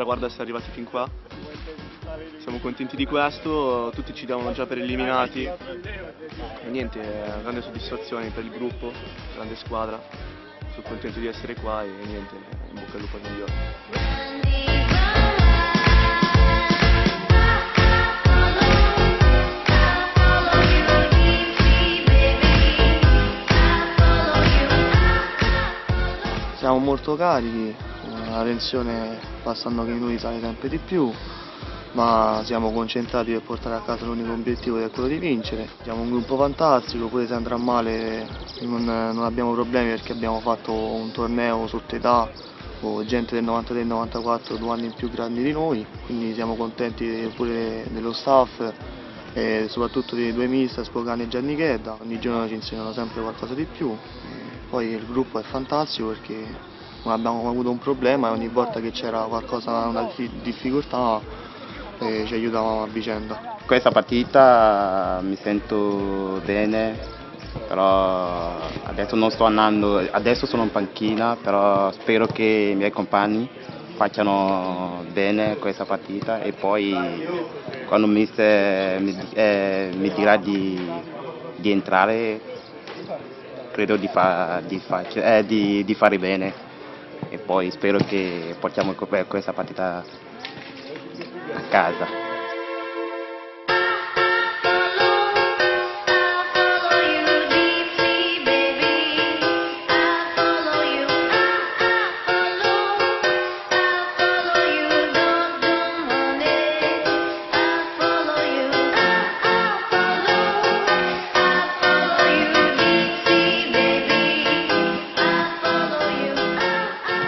traguardo essere arrivati fin qua. Siamo contenti di questo, tutti ci davano già per eliminati e niente, grande soddisfazione per il gruppo, grande squadra, sono contento di essere qua e niente, in bocca al lupo al migliore. Siamo molto carichi, la tensione passando che i minuti sale sempre di più, ma siamo concentrati per portare a casa l'unico obiettivo che è quello di vincere. Siamo un gruppo fantastico, pure se andrà male non abbiamo problemi perché abbiamo fatto un torneo sotto età con gente del 93 e del 94, 2 anni più grandi di noi, quindi siamo contenti pure dello staff e soprattutto dei due mister, Spogani e Gianni Chedda, ogni giorno ci insegnano sempre qualcosa di più. Poi il gruppo è fantastico perché non abbiamo avuto un problema e ogni volta che c'era qualcosa, una difficoltà ci aiutavamo a vicenda. Questa partita mi sento bene, però adesso non sto andando, adesso sono in panchina, però spero che i miei compagni facciano bene questa partita e poi quando il mister mi dirà di entrare credo di fare bene e poi spero che portiamo questa partita a casa.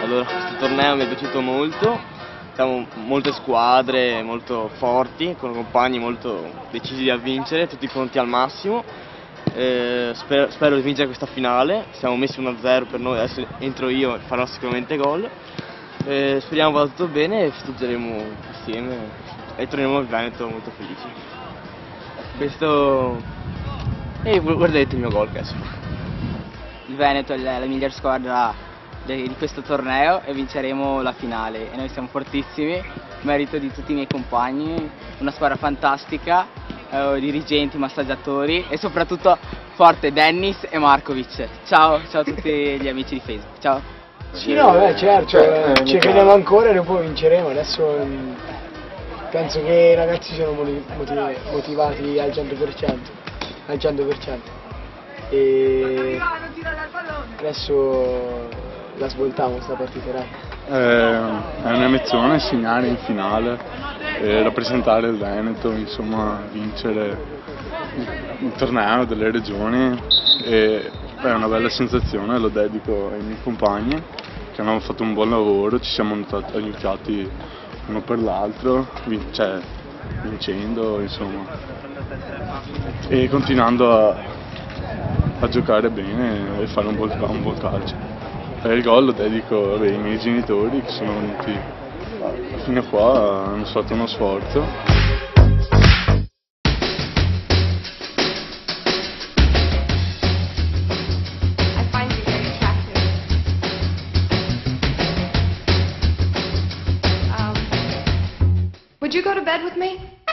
Allora, questo torneo mi è piaciuto molto, siamo molte squadre molto forti, con compagni molto decisi a vincere, tutti pronti al massimo. Spero di vincere questa finale, siamo messi 1-0 per noi, adesso entro io e farò sicuramente gol. Speriamo vada tutto bene e festeggeremo insieme e torneremo al Veneto molto felici. Questo... guardate il mio gol che adesso. Il Veneto è la miglior squadra di questo torneo e vinceremo la finale e noi siamo fortissimi, merito di tutti i miei compagni, una squadra fantastica, dirigenti, massaggiatori e soprattutto forte Dennis e Markovic. Ciao a tutti gli amici di Facebook, ciao! Sì, no, certo, ci crediamo ancora e noi poi vinceremo, adesso penso che i ragazzi siano motivati al 100%, e adesso la svoltiamo sta partita, dai. È un'emozione segnare in finale, rappresentare il Veneto, insomma vincere il torneo delle regioni è una bella sensazione, lo dedico ai miei compagni che hanno fatto un buon lavoro, ci siamo aiutati uno per l'altro, vincendo insomma e continuando a giocare bene e fare un buon calcio. Per il gol lo dedico ai miei genitori che sono venuti fino a qua, hanno fatto uno sforzo. Would you go to bed with me?